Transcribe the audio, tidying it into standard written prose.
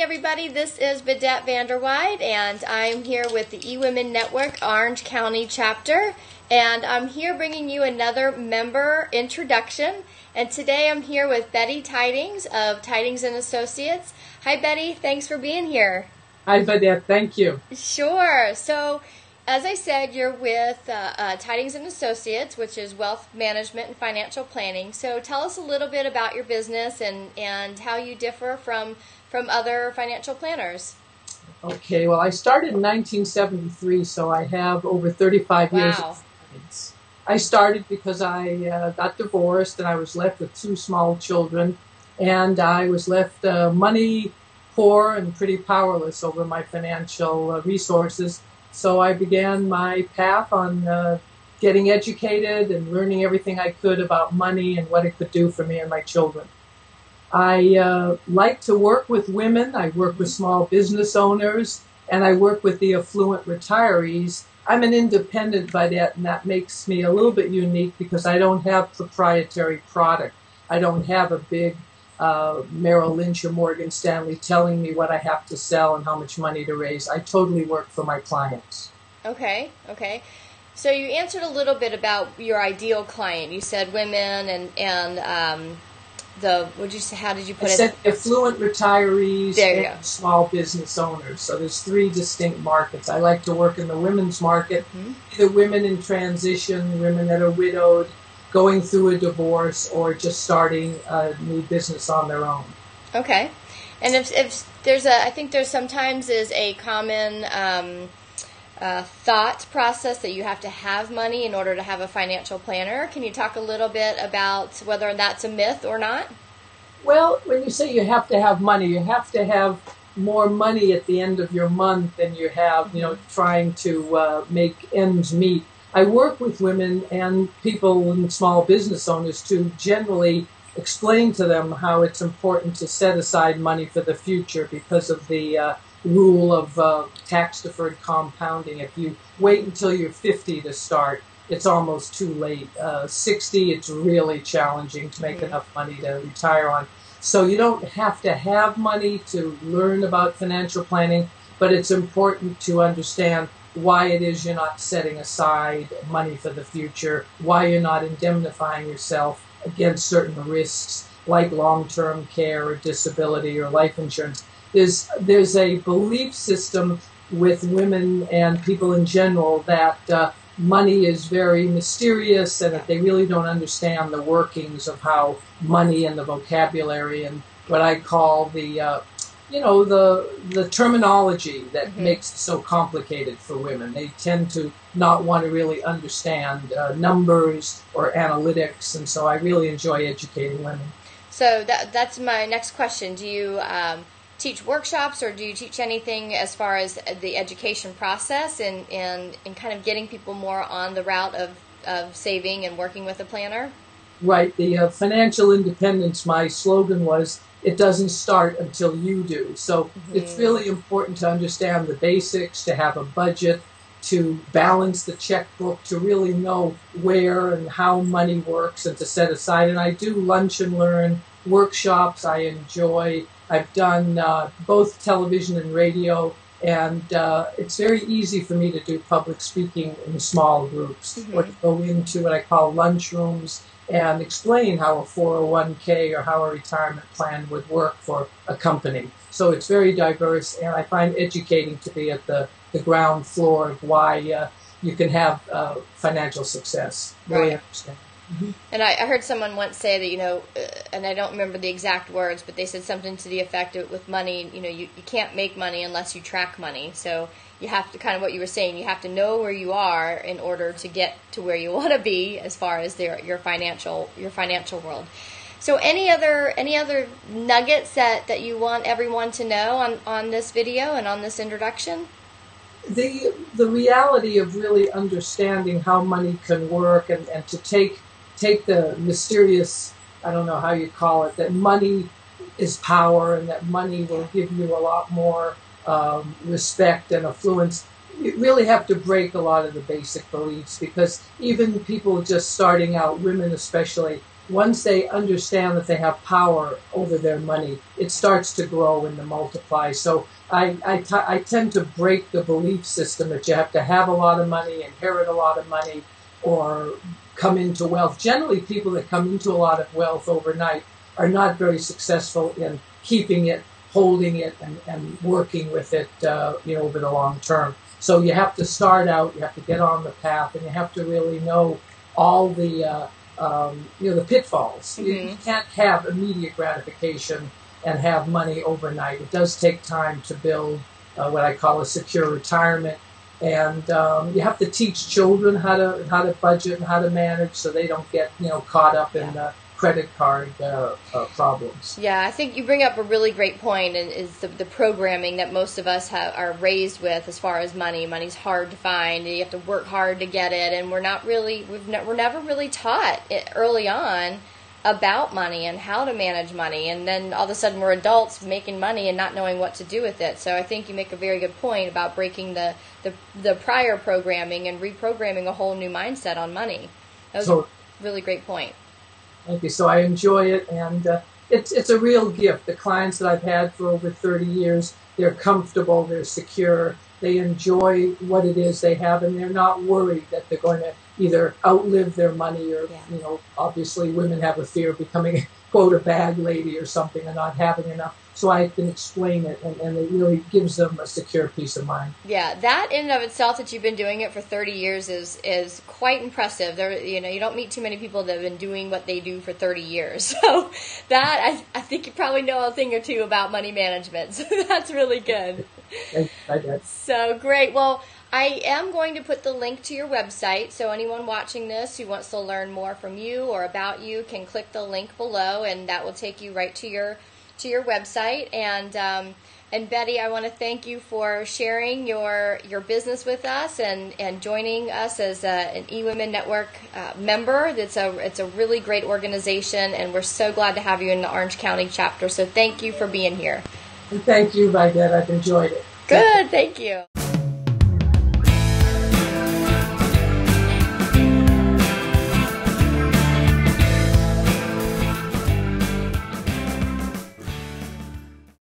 morning, everybody. This is Bette Vanderweide, and I'm here with the eWomen Network Orange County chapter, and I'm here bringing you another member introduction. And today I'm here with Bette Tydings of Tydings and Associates. Hi, Bette. Thanks for being here. Hi, Bette. Thank you. Sure. So, as I said, you're with Tydings and Associates, which is wealth management and financial planning. So tell us a little bit about your business and how you differ from other financial planners. Okay, well, I started in 1973, so I have over 35 years of experience. I started because I got divorced and I was left with two small children, and I was left money poor and pretty powerless over my financial resources. So I began my path on getting educated and learning everything I could about money and what it could do for me and my children. I like to work with women. I work with small business owners, and I work with the affluent retirees. I'm an independent by that, and that makes me a little bit unique because I don't have proprietary product. I don't have a big Merrill Lynch or Morgan Stanley telling me what I have to sell and how much money to raise. I totally work for my clients. Okay. So you answered a little bit about your ideal client. You said women and how did you put it? I said affluent retirees and small business owners. So there's three distinct markets. I like to work in the women's market, either women in transition, women that are widowed, going through a divorce, or just starting a new business on their own. Okay. And if there's I think there's sometimes is a common thought process that you have to have money in order to have a financial planner. Can you talk a little bit about whether that's a myth or not? Well, when you say you have to have money, you have to have more money at the end of your month than you have, trying to make ends meet. I work with women and people and small business owners to generally explain to them how it's important to set aside money for the future because of the rule of tax-deferred compounding. If you wait until you're 50 to start, it's almost too late. 60, it's really challenging to make enough money to retire on. So you don't have to have money to learn about financial planning, but it's important to understand why it is you're not setting aside money for the future, why you're not indemnifying yourself against certain risks like long-term care or disability or life insurance. There's a belief system with women and people in general that money is very mysterious and that they really don't understand the workings of how money and the vocabulary and what I call the terminology that makes it so complicated for women. They tend to not want to really understand numbers or analytics, and so I really enjoy educating women. So that's my next question. Do you teach workshops, or do you teach anything as far as the education process and kind of getting people more on the route of saving and working with a planner? Right. The financial independence, my slogan was, it doesn't start until you do. So it's really important to understand the basics, to have a budget, to balance the checkbook, to really know where and how money works and to set aside. And I do lunch and learn workshops I enjoy. I've done both television and radio, and it's very easy for me to do public speaking in small groups or to go into what I call lunch rooms and explain how a 401k or how a retirement plan would work for a company. So it's very diverse, and I find educating to be at the ground floor of why you can have financial success. Really understand. And I heard someone once say that, and I don't remember the exact words, but they said something to the effect of with money, you can't make money unless you track money. So you have to, kind of what you were saying, you have to know where you are in order to get to where you want to be as far as your financial world. So any other nuggets that you want everyone to know on this video and on this introduction? The reality of really understanding how money can work and to take the mysterious, I don't know how you call it, that money is power and that money will give you a lot more respect and affluence. You really have to break a lot of the basic beliefs, because even people just starting out, women especially, once they understand that they have power over their money, it starts to grow and to multiply. So I tend to break the belief system that you have to have a lot of money, inherit a lot of money, or come into wealth. Generally, people that come into a lot of wealth overnight are not very successful in keeping it, holding it, and working with it, over the long term. So you have to start out, you have to get on the path, and you have to really know all the the pitfalls. Mm-hmm. You can't have immediate gratification and have money overnight. It does take time to build what I call a secure retirement. And you have to teach children how to budget and how to manage so they don't get caught up in credit card problems. Yeah, I think you bring up a really great point, and is the programming that most of us are raised with as far as money. Money's hard to find, and you have to work hard to get it, and we're never really taught early on about money and how to manage money, and then all of a sudden we're adults making money and not knowing what to do with it. So I think you make a very good point about breaking the prior programming and reprogramming a whole new mindset on money. That was a really great point. Thank you. So I enjoy it, and it's a real gift. The clients that I've had for over 30 years, they're comfortable, they're secure, they enjoy what it is they have, and they're not worried that they're going to either outlive their money or, obviously women have a fear of becoming, quote, a bag lady or something and not having enough. So I can explain it, and it really gives them a secure peace of mind. Yeah, that in and of itself, that you've been doing it for 30 years is quite impressive. You don't meet too many people that have been doing what they do for 30 years. So that, I think you probably know a thing or two about money management. So that's really good. I did. So great. Well, I am going to put the link to your website, so anyone watching this who wants to learn more from you or about you can click the link below, and that will take you right to your website. And Bette, I want to thank you for sharing your business with us and joining us as an eWomen Network member. It's a really great organization, and we're so glad to have you in the Orange County chapter. So thank you for being here. And thank you, Bette. I've enjoyed it. Good. Thank you.